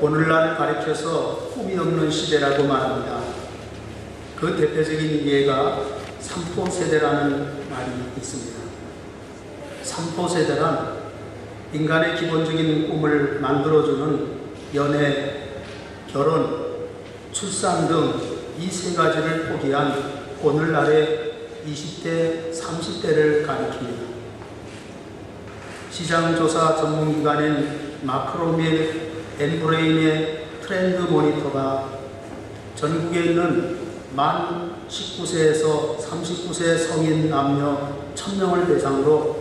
오늘날 가리켜서 꿈이 없는 시대라고 말합니다. 그 대표적인 예가 삼포세대라는 말이 있습니다. 삼포세대란 인간의 기본적인 꿈을 만들어주는 연애, 결혼, 출산 등 이 세 가지를 포기한 오늘날의 20대, 30대를 가리킵니다. 시장조사 전문기관인 마크로밀 앤브레인의 트렌드 모니터가 전국에 있는 만 19세에서 39세 성인 남녀 1000명을 대상으로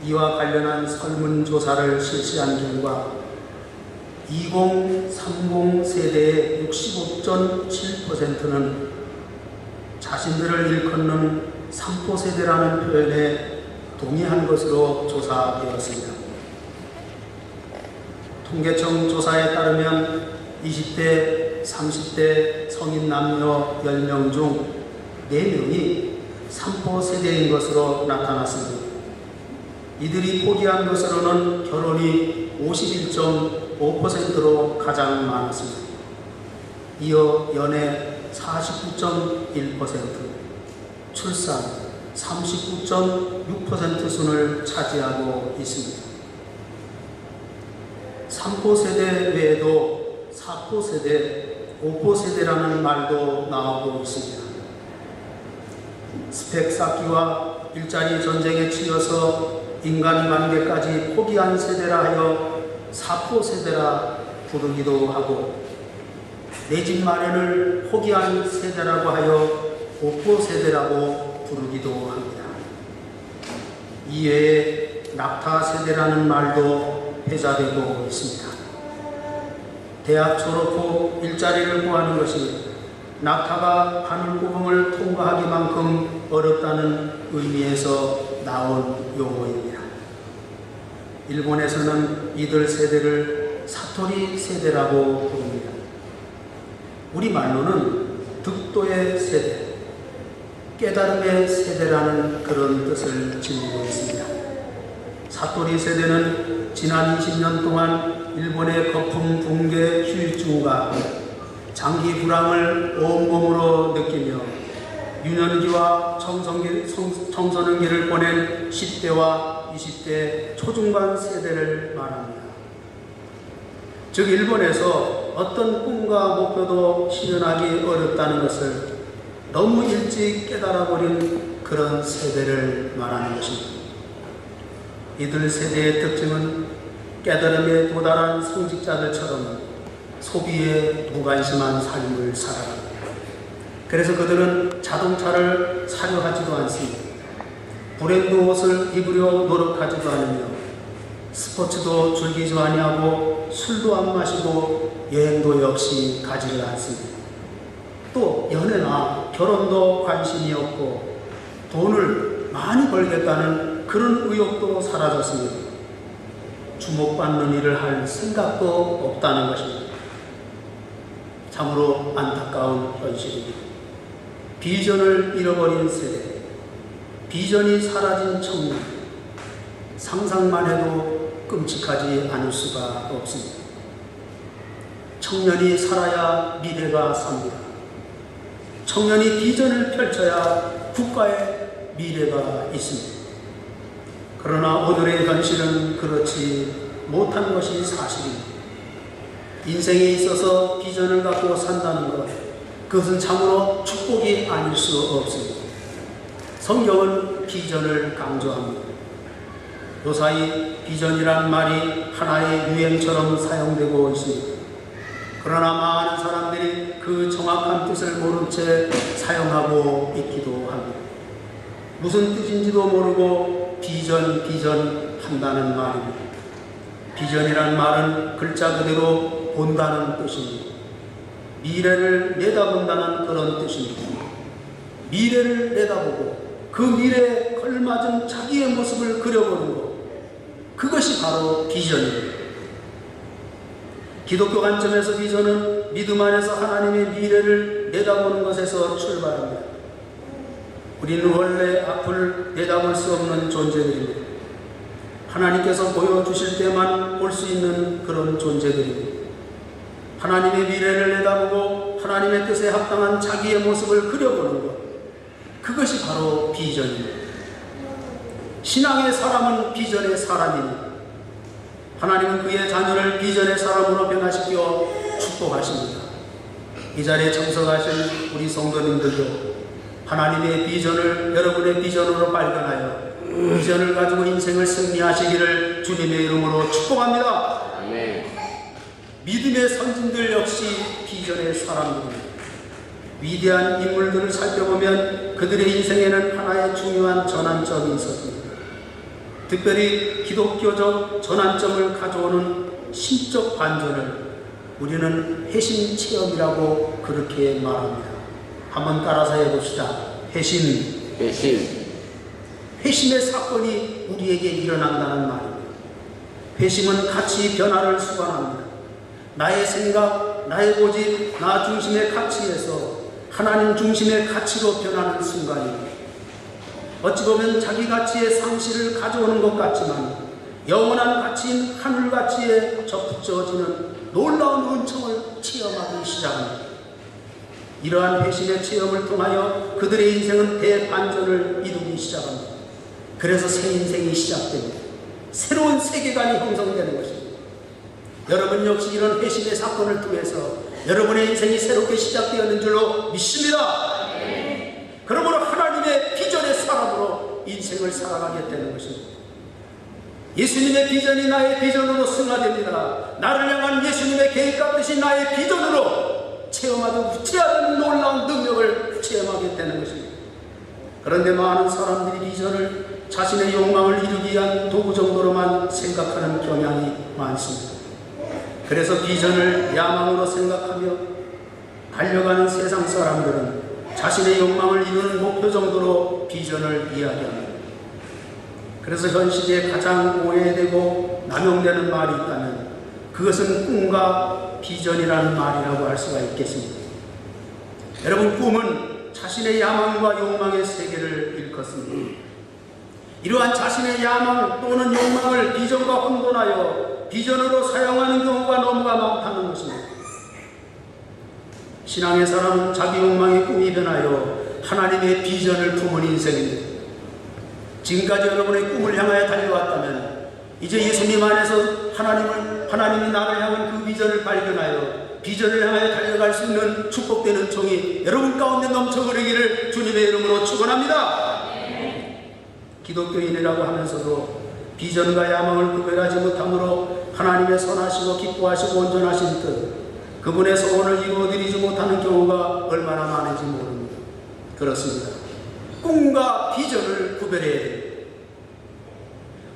이와 관련한 설문조사를 실시한 결과 2030 세대의 65.7%는 자신들을 일컫는 삼포세대라는 표현에 동의한 것으로 조사되었습니다. 통계청 조사에 따르면 20대, 30대 성인 남녀 10명 중 4명이 삼포세대인 것으로 나타났습니다. 이들이 포기한 것으로는 결혼이 51.5%로 가장 많았습니다. 이어 연애 49.1%, 출산 39.6% 순을 차지하고 있습니다. 삼포세대 외에도 사포세대, 오포세대라는 말도 나오고 있습니다. 스펙 쌓기와 일자리 전쟁에 치여서 인간관계까지 포기한 세대라 하여 사포세대라 부르기도 하고, 내 집 마련을 포기한 세대라고 하여 오포세대라고 부르기도 합니다. 이외에 낙타세대라는 말도 회자되고 있습니다. 대학 졸업 후 일자리를 구하는 것이 낙타가 하늘구멍을 통과하기만큼 어렵다는 의미에서 나온 용어입니다. 일본에서는 이들 세대를 사토리 세대라고 부릅니다. 우리말로는 득도의 세대, 깨달음의 세대라는 그런 뜻을 지니고 있습니다. 사토리 세대는 지난 20년 동안 일본의 거품 붕괴 휴유증과 장기 불황을 온몸으로 느끼며 유년기와 청소년기를 보낸 10대와 20대 초중반 세대를 말합니다. 즉 일본에서 어떤 꿈과 목표도 실현하기 어렵다는 것을 너무 일찍 깨달아버린 그런 세대를 말하는 것입니다. 이들 세대의 특징은 깨달음에 도달한 성직자들처럼 소비에 무관심한 삶을 살아갑니다. 그래서 그들은 자동차를 사려 하지도 않습니다. 브랜드 옷을 입으려 노력하지도 않으며 스포츠도 즐기지 아니하고 술도 안 마시고 여행도 역시 가지를 않습니다. 또 연애나 결혼도 관심이 없고 돈을 많이 벌겠다는 그런 의욕도 사라졌습니다. 주목받는 일을 할 생각도 없다는 것입니다. 참으로 안타까운 현실입니다. 비전을 잃어버린 세대, 비전이 사라진 청년, 상상만 해도 끔찍하지 않을 수가 없습니다. 청년이 살아야 미래가 삽니다. 청년이 비전을 펼쳐야 국가의 미래가 있습니다. 그러나 오늘의 현실은 그렇지 못한 것이 사실입니다. 인생에 있어서 비전을 갖고 산다는 것, 그것은 참으로 축복이 아닐 수 없습니다. 성경은 비전을 강조합니다. 요사이 비전이란 말이 하나의 유행처럼 사용되고 있습니다. 그러나 많은 사람들이 그 정확한 뜻을 모른 채 사용하고 있기도 합니다. 무슨 뜻인지도 모르고 비전 한다는 말입니다. 비전이란 말은 글자 그대로 본다는 뜻입니다. 미래를 내다본다는 그런 뜻입니다. 미래를 내다보고 그 미래에 걸맞은 자기의 모습을 그려보는 것, 그것이 바로 비전입니다. 기독교 관점에서 비전은 믿음 안에서 하나님의 미래를 내다보는 것에서 출발합니다. 우리는 원래 앞을 내다볼 수 없는 존재들입니다. 하나님께서 보여주실 때만 볼 수 있는 그런 존재들입니다. 하나님의 미래를 내다보고 하나님의 뜻에 합당한 자기의 모습을 그려보는 것, 그것이 바로 비전입니다. 신앙의 사람은 비전의 사람입니다. 하나님은 그의 자녀를 비전의 사람으로 변화시켜 축복하십니다. 이 자리에 참석하신 우리 성도님들도 하나님의 비전을 여러분의 비전으로 발견하여 비전을 가지고 인생을 승리하시기를 주님의 이름으로 축복합니다. 아멘. 믿음의 선진들 역시 비전의 사람들입니다. 위대한 인물들을 살펴보면 그들의 인생에는 하나의 중요한 전환점이 있었습니다. 특별히 기독교적 전환점을 가져오는 신적 반전을 우리는 회심 체험이라고 그렇게 말합니다. 한번 따라서 해봅시다. 회심. 회심의 사건이 우리에게 일어난다는 말입니다. 회심은 가치 변화를 수반합니다. 나의 생각, 나의 고집, 나 중심의 가치에서 하나님 중심의 가치로 변하는 순간입니다. 어찌 보면 자기 가치의 상실을 가져오는 것 같지만 영원한 가치인 하늘 가치에 접붙여지는 놀라운 은총을 체험하기 시작합니다. 이러한 회심의 체험을 통하여 그들의 인생은 대반전을 이루기 시작합니다. 그래서 새 인생이 시작됩니다. 새로운 세계관이 형성되는 것입니다. 여러분 역시 이런 회심의 사건을 통해서 여러분의 인생이 새롭게 시작되었는 줄로 믿습니다. 그러므로 하나님의 비전의 사람으로 인생을 살아가게 되는 것입니다. 예수님의 비전이 나의 비전으로 승화됩니다. 나를 향한 예수님의 계획과 뜻이 나의 비전으로 체험하고 무지하는 놀라운 능력을 체험하게 되는 것입니다. 그런데 많은 사람들이 비전을 자신의 욕망을 이루기 위한 도구 정도로만 생각하는 경향이 많습니다. 그래서 비전을 야망으로 생각하며 달려가는 세상 사람들은 자신의 욕망을 이루는 목표 정도로 비전을 이야기합니다. 그래서 현 시대에 가장 오해되고 남용되는 말이 있다면 그것은 꿈과 비전이라는 말이라고 할 수가 있겠습니다. 여러분, 꿈은 자신의 야망과 욕망의 세계를 일컫습니다. 이러한 자신의 야망 또는 욕망을 비전과 혼돈하여 비전으로 사용하는 경우가 너무나 많다는 것입니다. 신앙의 사람은 자기 욕망의 꿈이 변하여 하나님의 비전을 품은 인생입니다. 지금까지 여러분의 꿈을 향하여 달려왔다면 이제 예수님 안에서 하나님이 나를 향한 그 비전을 발견하여 비전을 향하여 달려갈 수 있는 축복되는 종이 여러분 가운데 넘쳐 흐르기를 주님의 이름으로 축원합니다. 기독교인이라고 하면서도 비전과 야망을 구별하지 못함으로 하나님의 선하시고 기뻐하시고 온전하신 뜻, 그분의 소원을 이루어드리지 못하는 경우가 얼마나 많은지 모릅니다. 그렇습니다. 꿈과 비전을 구별해야 됩니다.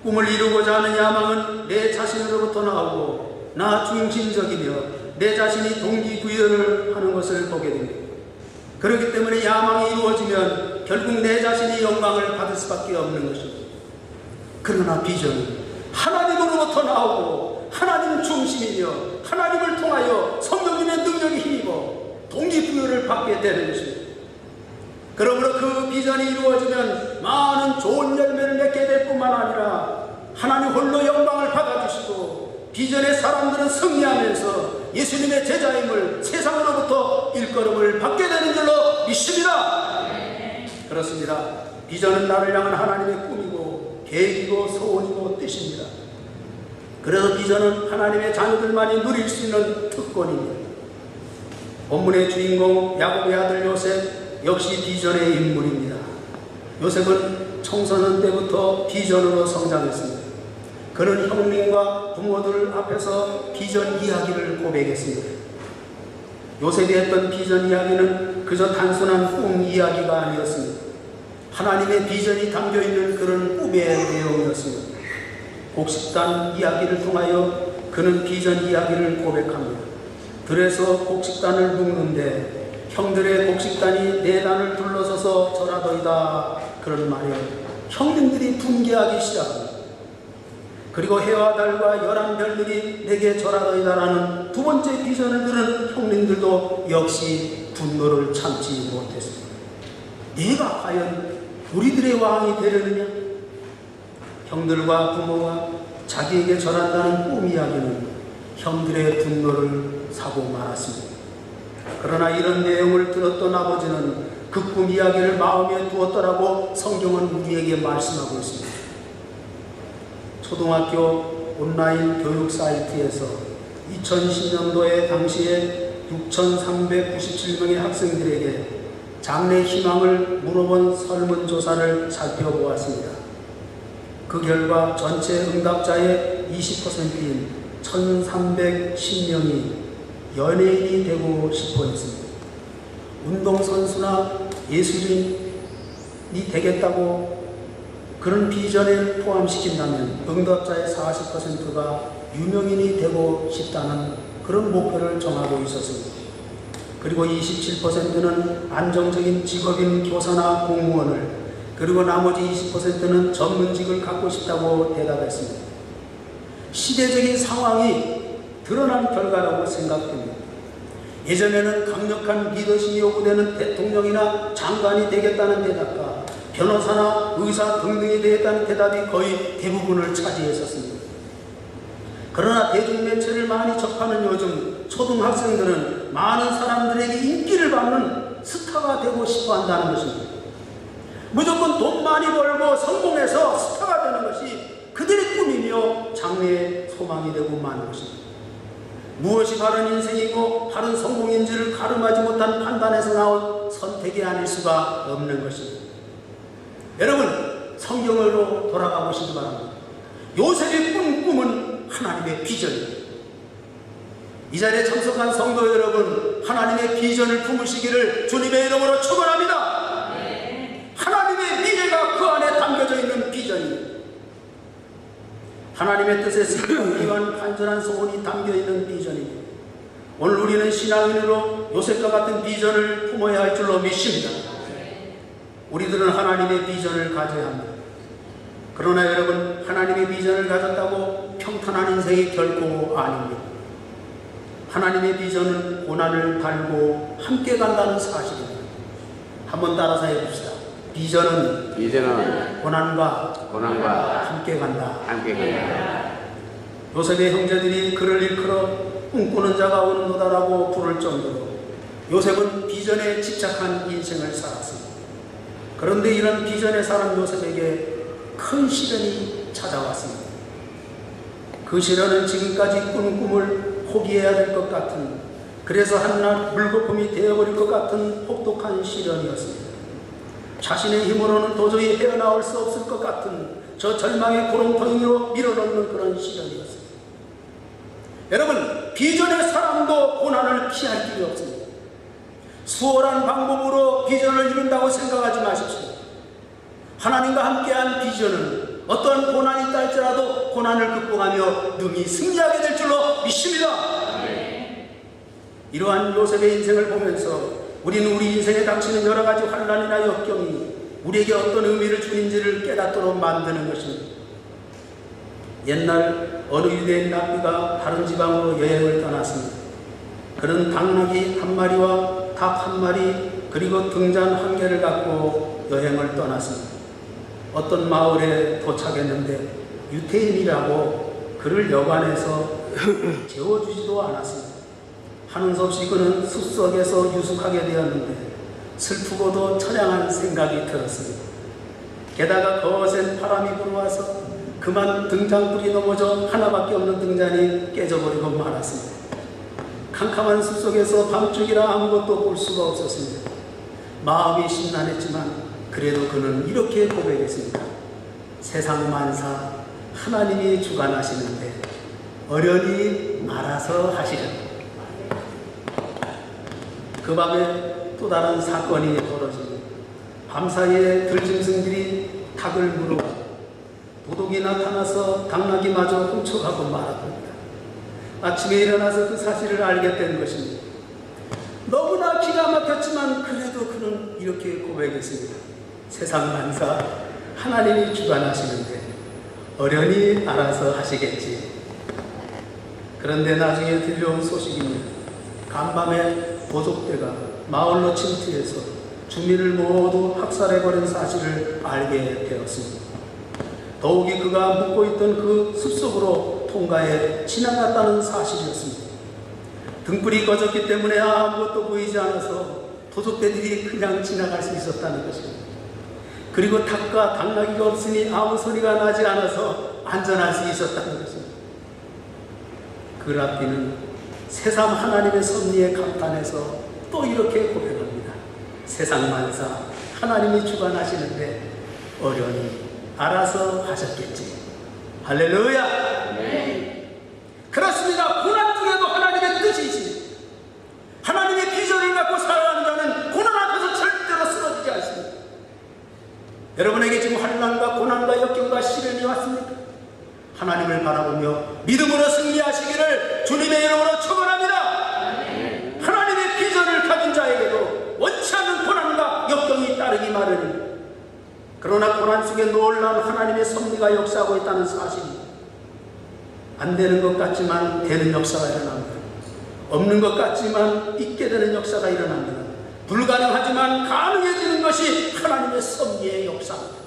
꿈을 이루고자 하는 야망은 내 자신으로부터 나오고 나 중심적이며 내 자신이 동기부여를 하는 것을 보게 됩니다. 그렇기 때문에 야망이 이루어지면 결국 내 자신이 영광을 받을 수밖에 없는 것입니다. 그러나 비전은 하나님으로부터 나오고 하나님 중심이며 하나님을 통하여 성령님의 능력이 힘입어 동기부여를 받게 되는 것입니다. 그러므로 그 비전이 이루어지면 많은 좋은 열매를 맺게 될 뿐만 아니라 하나님 홀로 영광을 받아주시고 비전의 사람들은 승리하면서 예수님의 제자임을 세상으로부터 일컬음을 받게 되는 줄로 믿습니다. 그렇습니다. 비전은 나를 향한 하나님의 꿈이고 계획이고 소원이고 뜻입니다. 그래서 비전은 하나님의 자녀들만이 누릴 수 있는 특권입니다. 본문의 주인공 야곱의 아들 요셉 역시 비전의 인물입니다. 요셉은 청소년 때부터 비전으로 성장했습니다. 그는 형님과 부모들 앞에서 비전 이야기를 고백했습니다. 요셉이 했던 비전 이야기는 그저 단순한 꿈 이야기가 아니었습니다. 하나님의 비전이 담겨있는 그런 꿈의 내용이었습니다. 곡식단 이야기를 통하여 그는 비전 이야기를 고백합니다. 들에서 곡식단을 묶는데 형들의 곡식단이 네 단을 둘러서서 절하더이다, 그런 말이에요. 형님들이 분개하기 시작합니다. 그리고 해와 달과 11별들이 내게 절하더이다라는 두 번째 비전을 들은 형님들도 역시 분노를 참지 못했습니다. 네가 과연 우리들의 왕이 되려느냐? 형들과 부모가 자기에게 절한다는 꿈 이야기는 형들의 분노를 사고 말았습니다. 그러나 이런 내용을 들었던 아버지는 그 꿈 이야기를 마음에 두었더라고 성경은 우리에게 말씀하고 있습니다. 초등학교 온라인 교육 사이트에서 2010년도에 당시에 6,397명의 학생들에게 장래 희망을 물어본 설문조사를 살펴보았습니다. 그 결과 전체 응답자의 20%인 1,310명이 연예인이 되고 싶어 했습니다. 운동선수나 예술인이 되겠다고 그런 비전에 포함시킨다면 응답자의 40%가 유명인이 되고 싶다는 그런 목표를 정하고 있었습니다. 그리고 27%는 안정적인 직업인 교사나 공무원을, 그리고 나머지 20%는 전문직을 갖고 싶다고 대답했습니다. 시대적인 상황이 드러난 결과라고 생각됩니다. 예전에는 강력한 리더십이 요구되는 대통령이나 장관이 되겠다는 대답과 변호사나 의사 등등이 되겠다는 대답이 거의 대부분을 차지했었습니다. 그러나 대중매체를 많이 접하는 요즘 초등학생들은 많은 사람들에게 인기를 받는 스타가 되고 싶어 한다는 것입니다. 무조건 돈 많이 벌고 성공해서 스타가 되는 것이 그들의 꿈이며 장래의 소망이 되고 마는 것입니다. 무엇이 바른 인생이고 바른 성공인지를 가름하지 못한 판단에서 나온 선택이 아닐 수가 없는 것입니다. 여러분, 성경으로 돌아가 보시기 바랍니다. 요셉이 꾼 꿈은 하나님의 비전입니다. 이 자리에 참석한 성도 여러분, 하나님의 비전을 품으시기를 주님의 이름으로 축원합니다. 하나님의 미래가 그 안에 담겨져 있는 비전입니다. 하나님의 뜻에 신령한 간절한 소원이 담겨있는 비전입니다. 오늘 우리는 신앙인으로 요셉과 같은 비전을 품어야 할 줄로 믿습니다. 우리들은 하나님의 비전을 가져야 합니다. 그러나 여러분, 하나님의 비전을 가졌다고 평탄한 인생이 결코 아닙니다. 하나님의 비전은 고난을 달고 함께 간다는 사실입니다. 한번 따라서 해봅시다. 비전은 고난과 함께 간다. 요셉의 형제들이 그를 일컬어 꿈꾸는 자가 오는도다라고 부를 정도로 요셉은 비전에 집착한 인생을 살았습니다. 그런데 이런 비전의 사람 요셉에게 큰 시련이 찾아왔습니다. 그 시련은 지금까지 꾼 꿈을 포기해야 될 것 같은, 그래서 한낱 물거품이 되어버릴 것 같은 혹독한 시련이었습니다. 자신의 힘으로는 도저히 헤어나올 수 없을 것 같은 저 절망의 구렁텅이로 밀어넣는 그런 시련이었습니다. 여러분, 비전의 사람도 고난을 피할 길이 없습니다. 수월한 방법으로 비전을 이룬다고 생각하지 마십시오. 하나님과 함께한 비전은 어떠한 고난이 있다 할지라도 고난을 극복하며 능히 승리하게 될 줄로 믿습니다. 이러한 요셉의 인생을 보면서 우리는 우리 인생에 닥치는 여러 가지 환난이나 역경이 우리에게 어떤 의미를 주는지를 깨닫도록 만드는 것입니다. 옛날 어느 유대인 랍비가 다른 지방으로 여행을 떠났습니다. 그는 당나귀 한 마리와 닭 한 마리 그리고 등잔 한 개를 갖고 여행을 떠났습니다. 어떤 마을에 도착했는데 유태인이라고 그를 여관에서 재워주지도 않았습니다. 하는 수 없이 그는 숲속에서 유숙하게 되었는데 슬프고도 처량한 생각이 들었습니다. 게다가 거센 바람이 불어와서 그만 등잔불이 넘어져 하나밖에 없는 등잔이 깨져버리고 말았습니다. 캄캄한 숲속에서 밤중이라 아무것도 볼 수가 없었습니다. 마음이 심란했지만 그래도 그는 이렇게 고백했습니다. 세상 만사 하나님이 주관하시는데 어련히 알아서 하시려니. 그 밤에 또 다른 사건이 벌어집니다. 밤사이에 들짐승들이 닭을 물어가고 도둑이 나타나서 당나귀마저 훔쳐가고 말았습니다. 아침에 일어나서 그 사실을 알게 된 것입니다. 너무나 기가 막혔지만 그래도 그는 이렇게 고백했습니다. 세상 만사 하나님이 주관하시는데 어련히 알아서 하시겠지. 그런데 나중에 들려온 소식입니다. 간밤에 도적대가 마을로 침투해서 주민을 모두 학살해버린 사실을 알게 되었습니다. 더욱이 그가 묵고 있던 그 숲속으로 통과에 지나갔다는 사실이었습니다. 등불이 꺼졌기 때문에 아무것도 보이지 않아서 도적대들이 그냥 지나갈 수 있었다는 것입니다. 그리고 닭과 당나귀가 없으니 아무 소리가 나지 않아서 안전할 수 있었다는 것입니다. 그 랍비는 새삼 하나님의 섭리에 감탄해서 또 이렇게 고백합니다. 세상 만사 하나님이 주관하시는데 어련히 알아서 하셨겠지. 할렐루야. 네. 그렇습니다. 고난 중에도 하나님의 뜻이 있습니다. 하나님의 비전을 갖고 살아가는 자는 고난 앞에서 절대로 쓰러지지 않습니다. 여러분에게 지금 환난과 고난과 역경과 시련이 왔습니까? 하나님을 바라보며 믿음으로 승리하시기를 주님의 이름으로 축원합니다. 네. 하나님의 비전을 가진 자에게도 원치 않는 고난과 역경이 따르기 마련입니다. 그러나 고난 속에 놀라운 하나님의 섭리가 역사하고 있다는 사실입니다. 안 되는 것 같지만 되는 역사가 일어납니다. 없는 것 같지만 있게 되는 역사가 일어납니다. 불가능하지만 가능해지는 것이 하나님의 섭리의 역사입니다.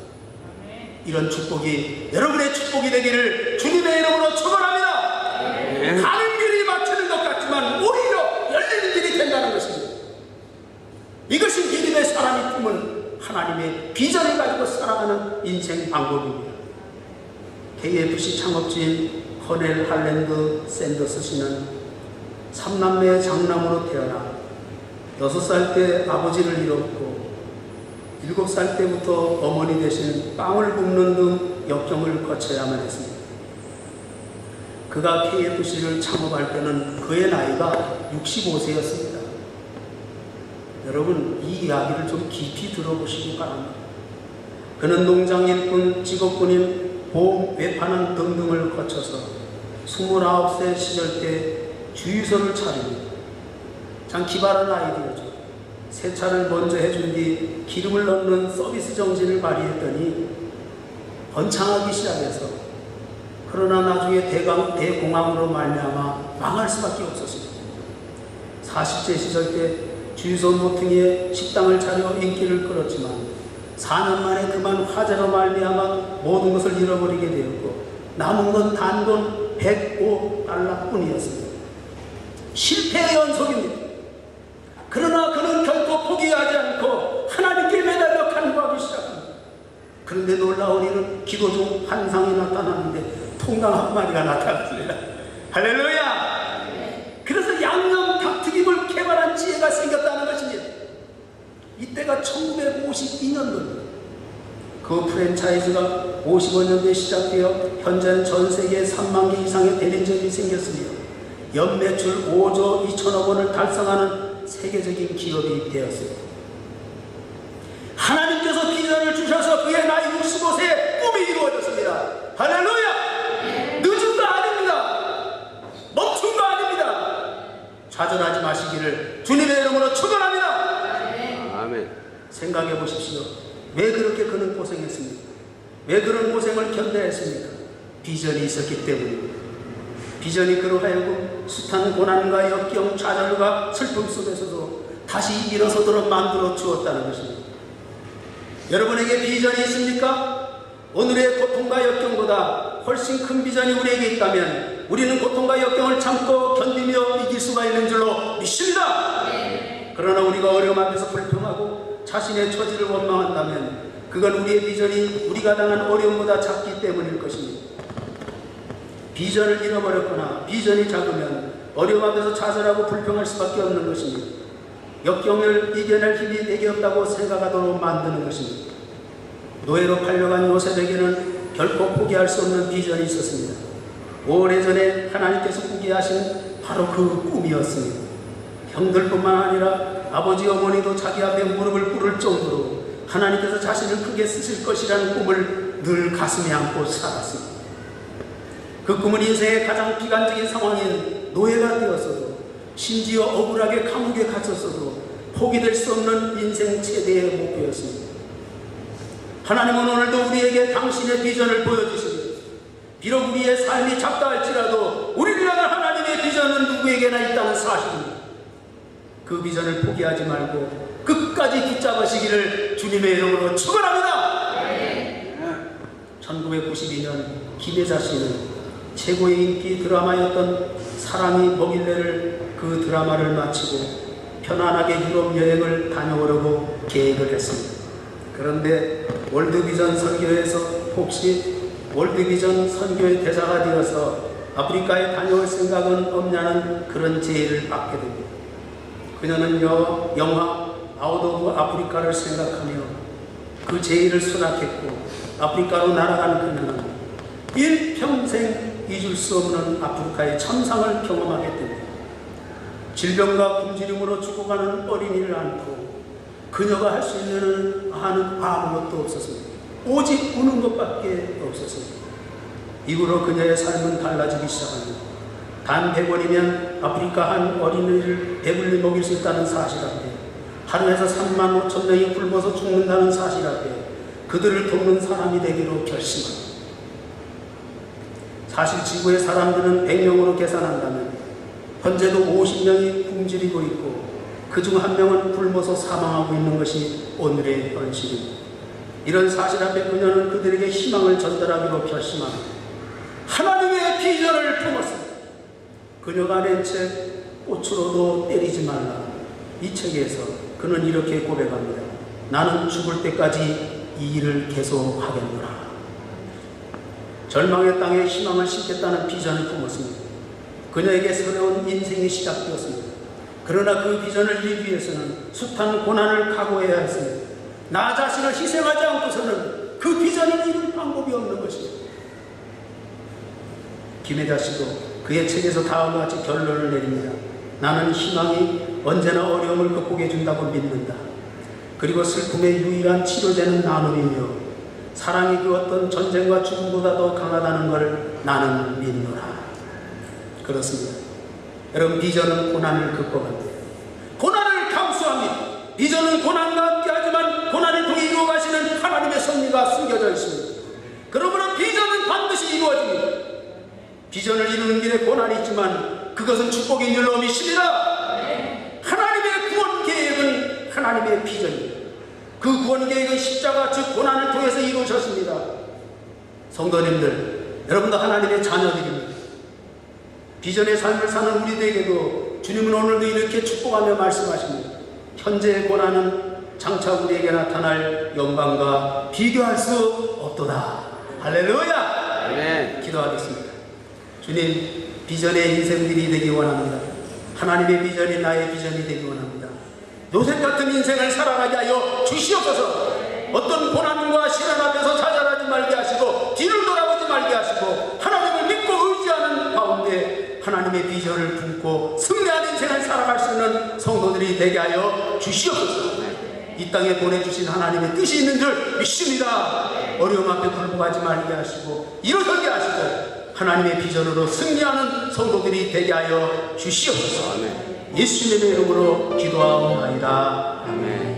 이런 축복이 여러분의 축복이 되기를 주님의 이름으로 축원합니다. 가는 길이 막히는 것 같지만 오히려 열리는 길이 된다는 것입니다. 이것이 믿음의 사람이 품은 하나님의 비전을 가지고 살아가는 인생 방법입니다. KFC 창업주인 커넬 할랜드 샌더스 씨는 3남매의 장남으로 태어나 6살 때 아버지를 잃었고 7살 때부터 어머니 대신 빵을 굽는 등 역경을 거쳐야만 했습니다. 그가 KFC를 창업할 때는 그의 나이가 65세였습니다. 여러분, 이 이야기를 좀 깊이 들어보시기 바랍니다. 그는 농장 일꾼, 직업군인, 보험, 외판원 등등을 거쳐서 29세 시절 때 주유소를 차립니다. 참 기발한 아이디어죠. 세차를 먼저 해준 뒤 기름을 넣는 서비스 정신을 발휘했더니 번창하기 시작해서 그러나 나중에 대공황으로 말미암아 망할 수밖에 없었습니다. 40세 시절 때 주유소 모퉁이에 식당을 차려 인기를 끌었지만 4년 만에 그만 화재로 말미암아 모든 것을 잃어버리게 되었고 남은 건 단돈 $105뿐이었습니다. 실패의 연속입니다. 그러나 그는 결코 포기하지 않고 하나님께 매달려 간구하기 시작합니다. 그런데 놀라운 일은 기도 중 환상이 나타나는데 통닭 한 마리가 나타났습니다. 할렐루야! 그래서 양념 닭튀김을 개발한 지혜가 생겼다는 것입니다. 이때가 1952년도입니다. 그 프랜차이즈가 55년도에 시작되어 현재는 전 세계에 3만 개 이상의 대리점이 생겼으며 연매출 5조 2천억 원을 달성하는 세계적인 기업이 되었습니다. 하나님께서 비전을 주셔서 그의 나이 65세에 꿈이 이루어졌습니다. 할렐루야! 늦은 거 아닙니다. 멈춘 거 아닙니다. 좌절하지 마시기를 주님의 이름으로 축원합니다. 아멘. 생각해 보십시오. 왜 그렇게 그는 고생했습니까? 왜 그런 고생을 견뎌했습니까? 비전이 있었기 때문입니다. 비전이 그로 하여금 숱한 고난과 역경, 좌절과 슬픔 속에서도 다시 일어서도록 만들어 주었다는 것입니다. 여러분에게 비전이 있습니까? 오늘의 고통과 역경보다 훨씬 큰 비전이 우리에게 있다면 우리는 고통과 역경을 참고 견디며 이길 수가 있는 줄로 믿습니다. 그러나 우리가 어려움 앞에서 불평하고 자신의 처지를 원망한다면 그건 우리의 비전이 우리가 당한 어려움보다 작기 때문일 것입니다. 비전을 잃어버렸거나 비전이 작으면 어려움 앞에서 좌절하고 불평할 수밖에 없는 것입니다. 역경을 이겨낼 힘이 내게 없다고 생각하도록 만드는 것입니다. 노예로 팔려간 요셉에게는 결코 포기할 수 없는 비전이 있었습니다. 오래전에 하나님께서 꾸게 하신 바로 그 꿈이었습니다. 형들뿐만 아니라 아버지 어머니도 자기 앞에 무릎을 꿇을 정도로 하나님께서 자신을 크게 쓰실 것이라는 꿈을 늘 가슴에 안고 살았습니다. 그 꿈은 인생의 가장 비관적인 상황인 노예가 되었어도 심지어 억울하게 감옥에 갇혔어도 포기될 수 없는 인생 최대의 목표였습니다. 하나님은 오늘도 우리에게 당신의 비전을 보여주십니다. 비록 우리의 삶이 작다 할지라도 우리를 향한 하나님의 비전은 누구에게나 있다는 사실입니다. 그 비전을 포기하지 말고 끝까지 붙잡으시기를 주님의 이름으로 축원합니다. 1992년 김혜자 씨는 최고의 인기 드라마였던 사랑이 뭐길래를 그 드라마를 마치고 편안하게 유럽 여행을 다녀오려고 계획을 했습니다. 그런데 월드비전 선교에서 혹시 월드비전 선교의 대사가 되어서 아프리카에 다녀올 생각은 없냐는 그런 제의를 받게 됩니다. 그녀는 영화 아웃 오브 아프리카를 생각하며 그 제의를 수락했고 아프리카로 날아간 그녀는 일평생 잊을 수 없는 아프리카의 천상을 경험하게 됩니다. 질병과 굶주림으로 죽어가는 어린이를 안고 그녀가 할 수 있는 하는 아무것도 없었습니다. 오직 우는 것밖에 없었습니다. 이후로 그녀의 삶은 달라지기 시작합니다. 단 100원이면 아프리카 한 어린이를 배불리 먹일 수 있다는 사실 앞에, 하루에서 3만 5천 명이 굶어서 죽는다는 사실 앞에 그들을 돕는 사람이 되기로 결심합니다. 사실 지구의 사람들은 100명으로 계산한다면 현재도 50명이 굶주리고 있고 그중 한 명은 굶어서 사망하고 있는 것이 오늘의 현실입니다. 이런 사실 앞에 그녀는 그들에게 희망을 전달하기로 결심합니다. 하나님의 비전을 품었습니다. 그녀가 낸 책 꽃으로도 때리지 말라, 이 책에서 그는 이렇게 고백합니다. 나는 죽을 때까지 이 일을 계속하겠노라. 절망의 땅에 희망을 심겠다는 비전을 품었습니다. 그녀에게 새로운 인생이 시작되었습니다. 그러나 그 비전을 이루기 위해서는 숱한 고난을 각오해야 했습니다. 나 자신을 희생하지 않고서는 그 비전을 이룰 방법이 없는 것입니다. 김혜자 씨도 그의 책에서 다음과 같이 결론을 내립니다. 나는 희망이 언제나 어려움을 극복해 준다고 믿는다. 그리고 슬픔의 유일한 치료제는 나눔이며 사랑이 그 어떤 전쟁과 죽음보다 더 강하다는 걸 나는 믿노라. 그렇습니다. 여러분, 비전은 고난을 극복합니다. 고난을 감수합니다. 비전은 고난과 함께하지만 고난을 통해 이루어가시는 하나님의 섭리가 숨겨져 있습니다. 그러므로 비전은 반드시 이루어집니다. 비전을 이루는 길에 고난이 있지만 그것은 축복인 줄로 믿습니다. 하나님의 구원 계획은 하나님의 비전입니다. 그 구원 계획은 십자가 즉 고난을 통해서 이루어졌습니다. 성도님들, 여러분도 하나님의 자녀들입니다. 비전의 삶을 사는 우리들에게도 주님은 오늘도 이렇게 축복하며 말씀하십니다. 현재의 고난은 장차 우리에게 나타날 영광과 비교할 수 없도다. 할렐루야. 네. 기도하겠습니다. 주님, 비전의 인생들이 되기 원합니다. 하나님의 비전이 나의 비전이 되기 원합니다. 요셉 같은 인생을 살아가게 하여 주시옵소서. 어떤 고난과 시련 앞에서 좌절하지 말게 하시고 뒤를 돌아보지 말게 하시고 하나님을 믿고 의지하는 가운데 하나님의 비전을 품고 승리하는 인생을 살아갈 수 있는 성도들이 되게 하여 주시옵소서. 이 땅에 보내주신 하나님의 뜻이 있는 줄 믿습니다. 어려움 앞에 굴복하지 말게 하시고 일어서게 하시고 하나님의 비전으로 승리하는 성도들이 되게 하여 주시옵소서. 예수님의 이름으로 기도하옵나이다. 아멘.